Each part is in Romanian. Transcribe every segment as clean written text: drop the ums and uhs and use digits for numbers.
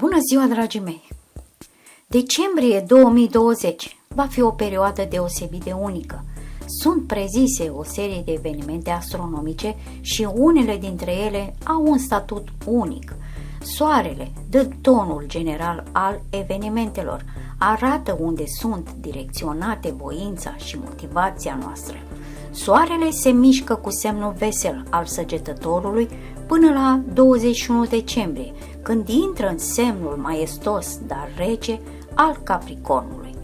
Bună ziua, dragii mei! Decembrie 2020 va fi o perioadă deosebit de unică. Sunt prezise o serie de evenimente astronomice și unele dintre ele au un statut unic. Soarele dă tonul general al evenimentelor, arată unde sunt direcționate voința și motivația noastră. Soarele se mișcă cu semnul vesel al Săgetătorului până la 21 decembrie, când intră în semnul maestos, dar rece, al Capricornului.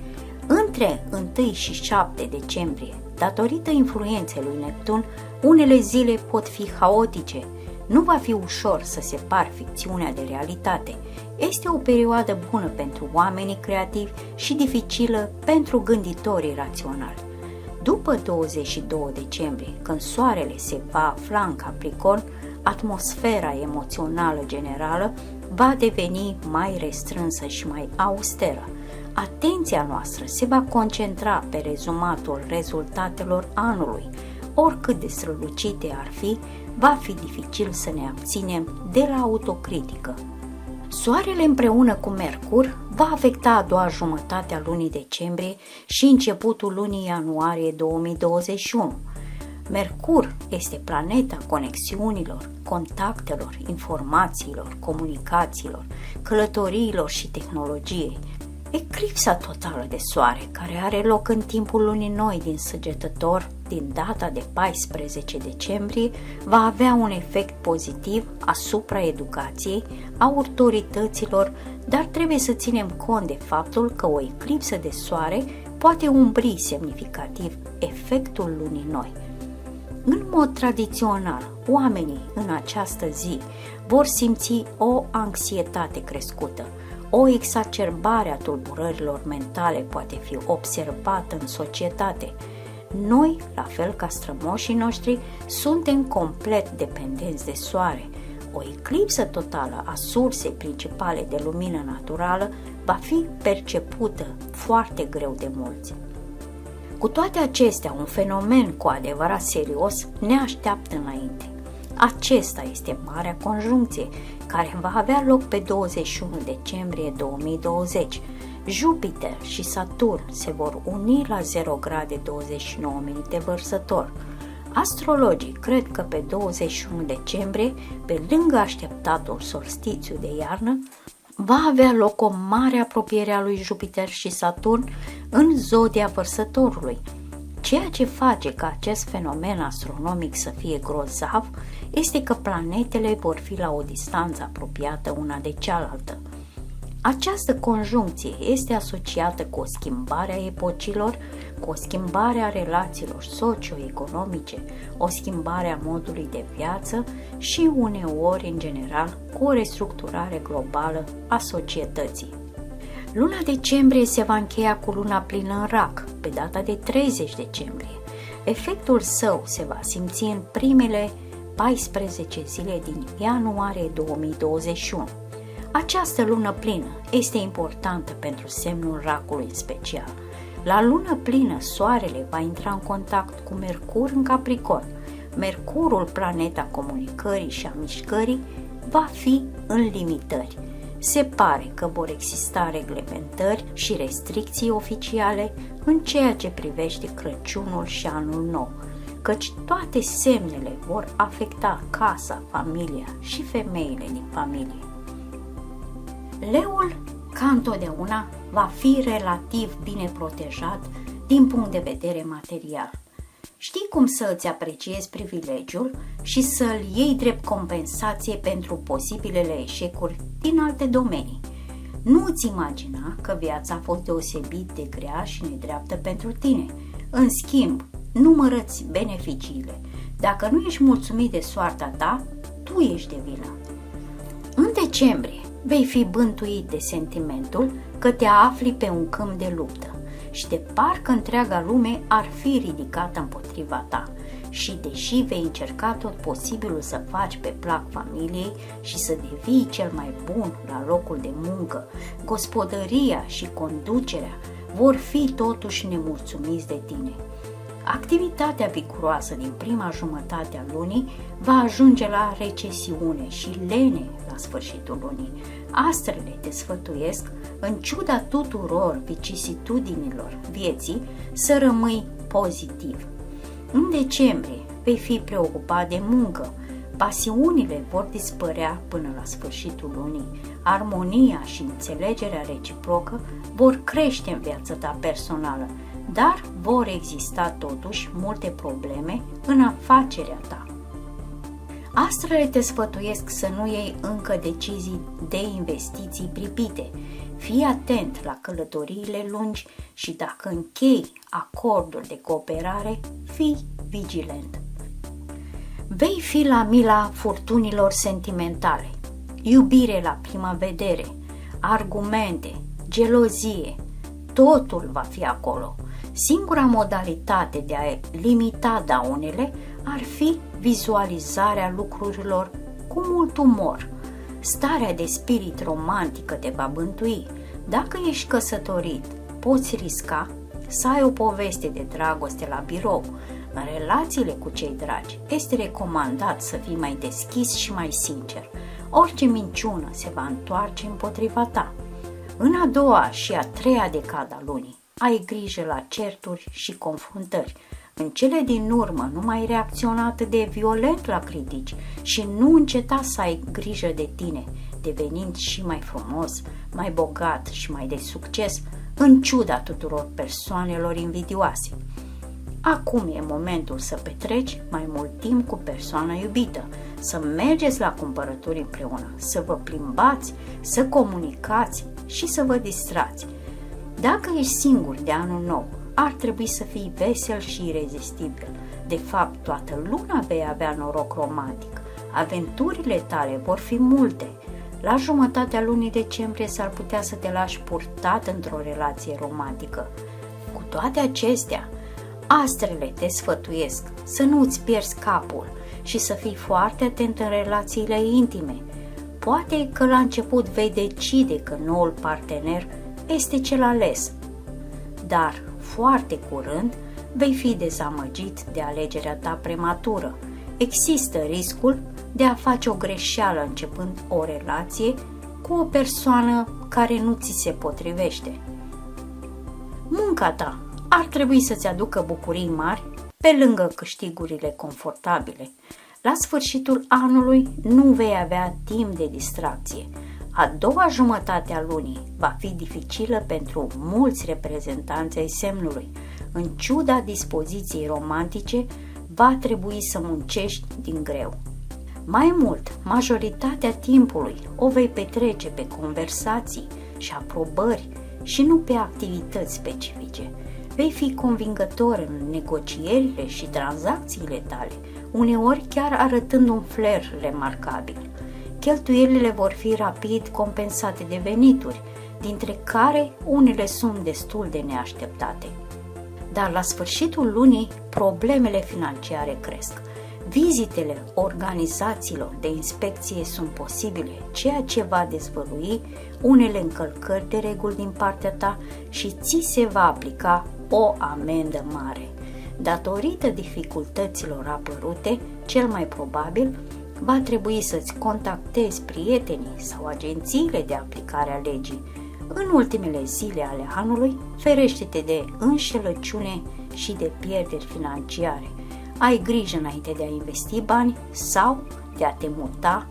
Între 1 și 7 decembrie, datorită influenței lui Neptun, unele zile pot fi haotice. Nu va fi ușor să separi ficțiunea de realitate. Este o perioadă bună pentru oamenii creativi și dificilă pentru gânditorii raționali. După 22 decembrie, când soarele se va afla în Capricorn, atmosfera emoțională generală va deveni mai restrânsă și mai austeră. Atenția noastră se va concentra pe rezumatul rezultatelor anului. Oricât de strălucite ar fi, va fi dificil să ne abținem de la autocritică. Soarele împreună cu Mercur va afecta a doua jumătate a lunii decembrie și începutul lunii ianuarie 2021. Mercur este planeta conexiunilor, contactelor, informațiilor, comunicațiilor, călătoriilor și tehnologiei. Eclipsa totală de soare, care are loc în timpul lunii noi din Săgetător, din data de 14 decembrie, va avea un efect pozitiv asupra educației, autorităților, dar trebuie să ținem cont de faptul că o eclipsă de soare poate umbri semnificativ efectul lunii noi. În mod tradițional, oamenii în această zi vor simți o anxietate crescută. O exacerbare a tulburărilor mentale poate fi observată în societate. Noi, la fel ca strămoșii noștri, suntem complet dependenți de soare. O eclipsă totală a sursei principale de lumină naturală va fi percepută foarte greu de mulți. Cu toate acestea, un fenomen cu adevărat serios ne așteaptă înainte. Acesta este Marea Conjuncție, care va avea loc pe 21 decembrie 2020. Jupiter și Saturn se vor uni la 0 grade 29 minute vărsător. Astrologii cred că pe 21 decembrie, pe lângă așteptatul solstițiu de iarnă, va avea loc o mare apropiere a lui Jupiter și Saturn în zodia Vărsătorului. Ceea ce face ca acest fenomen astronomic să fie grozav este că planetele vor fi la o distanță apropiată una de cealaltă. Această conjuncție este asociată cu o schimbare a epocilor, cu o schimbare a relațiilor socio-economice, o schimbare a modului de viață și uneori, în general, cu o restructurare globală a societății. Luna decembrie se va încheia cu luna plină în Rac, pe data de 30 decembrie. Efectul său se va simți în primele 14 zile din ianuarie 2021. Această lună plină este importantă pentru semnul Racului în special. La lună plină, Soarele va intra în contact cu Mercur în Capricorn. Mercurul, planeta comunicării și a mișcării, va fi în limitări. Se pare că vor exista reglementări și restricții oficiale în ceea ce privește Crăciunul și Anul Nou, căci toate semnele vor afecta casa, familia și femeile din familie. Leul, ca întotdeauna, va fi relativ bine protejat din punct de vedere material. Știi cum să îți apreciezi privilegiul și să-l iei drept compensație pentru posibilele eșecuri din alte domenii. Nu îți imagina că viața a fost deosebit de grea și nedreaptă pentru tine. În schimb, numără-ți beneficiile. Dacă nu ești mulțumit de soarta ta, tu ești de vină. În decembrie vei fi bântuit de sentimentul că te afli pe un câmp de luptă și de parcă întreaga lume ar fi ridicată împotriva ta. Și deși vei încerca tot posibilul să faci pe plac familiei și să devii cel mai bun la locul de muncă, gospodăria și conducerea vor fi totuși nemulțumiți de tine. Activitatea viguroasă din prima jumătate a lunii va ajunge la recesiune și lene la sfârșitul lunii. Astrele te sfătuiesc, în ciuda tuturor vicisitudinilor vieții, să rămâi pozitiv. În decembrie vei fi preocupat de muncă, pasiunile vor dispărea până la sfârșitul lunii, armonia și înțelegerea reciprocă vor crește în viața ta personală, dar vor exista totuși multe probleme în afacerea ta. Astrele te sfătuiesc să nu iei încă decizii de investiții pripite. Fii atent la călătoriile lungi și dacă închei acorduri de cooperare, fii vigilent. Vei fi la mila furtunilor sentimentale, iubire la prima vedere, argumente, gelozie, totul va fi acolo. Singura modalitate de a limita daunele ar fi vizualizarea lucrurilor cu mult umor. Starea de spirit romantică te va bântui. Dacă ești căsătorit, poți risca să ai o poveste de dragoste la birou. În relațiile cu cei dragi, este recomandat să fii mai deschis și mai sincer. Orice minciună se va întoarce împotriva ta. În a doua și a treia decada lunii, ai grijă la certuri și confruntări. În cele din urmă nu mai reacționa atât de violent la critici și nu înceta să ai grijă de tine, devenind și mai frumos, mai bogat și mai de succes, în ciuda tuturor persoanelor invidioase. Acum e momentul să petreci mai mult timp cu persoana iubită, să mergeți la cumpărături împreună, să vă plimbați, să comunicați și să vă distrați. Dacă ești singur de anul nou, ar trebui să fii vesel și irezistibil. De fapt, toată luna vei avea noroc romantic. Aventurile tale vor fi multe. La jumătatea lunii decembrie s-ar putea să te lași purtat într-o relație romantică. Cu toate acestea, astrele te sfătuiesc să nu îți pierzi capul și să fii foarte atent în relațiile intime. Poate că la început vei decide că noul partener este cel ales, dar foarte curând vei fi dezamăgit de alegerea ta prematură. Există riscul de a face o greșeală începând o relație cu o persoană care nu ți se potrivește. Munca ta ar trebui să-ți aducă bucurii mari pe lângă câștigurile confortabile. La sfârșitul anului nu vei avea timp de distracție. A doua jumătate a lunii va fi dificilă pentru mulți reprezentanți ai semnului. În ciuda dispoziției romantice, va trebui să muncești din greu. Mai mult, majoritatea timpului o vei petrece pe conversații și aprobări și nu pe activități specifice. Vei fi convingător în negocierile și tranzacțiile tale, uneori chiar arătând un flair remarcabil. Cheltuielile vor fi rapid compensate de venituri, dintre care unele sunt destul de neașteptate. Dar la sfârșitul lunii, problemele financiare cresc. Vizitele organizațiilor de inspecție sunt posibile, ceea ce va dezvălui unele încălcări de reguli din partea ta și ți se va aplica o amendă mare. Datorită dificultăților apărute, cel mai probabil va trebui să-ți contactezi prietenii sau agențiile de aplicare a legii. În ultimele zile ale anului, ferește-te de înșelăciune și de pierderi financiare. Ai grijă înainte de a investi bani sau de a te muta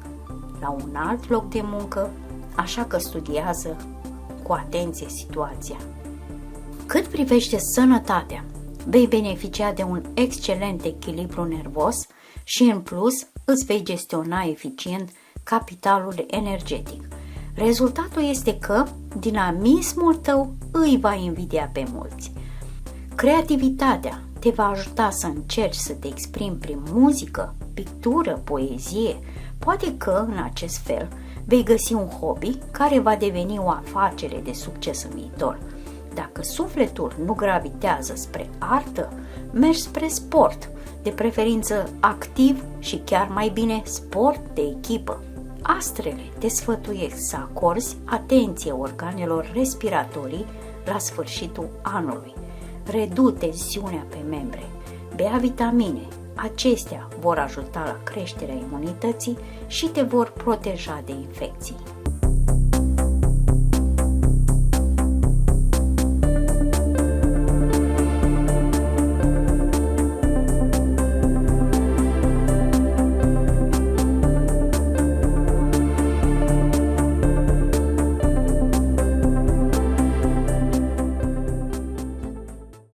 la un alt loc de muncă, așa că studiază cu atenție situația. Cât privește sănătatea, vei beneficia de un excelent echilibru nervos și în plus îți vei gestiona eficient capitalul energetic. Rezultatul este că dinamismul tău îi va invidia pe mulți. Creativitatea te va ajuta să încerci să te exprimi prin muzică, pictură, poezie. Poate că, în acest fel, vei găsi un hobby care va deveni o afacere de succes în viitor. Dacă sufletul nu gravitează spre artă, mergi spre sport, de preferință activ și chiar mai bine sport de echipă. Astrele te sfătuiesc să acorzi atenție organelor respiratorii la sfârșitul anului. Redu tensiunea pe membre, bea vitamine, Acestea vor ajuta la creșterea imunității și te vor proteja de infecții.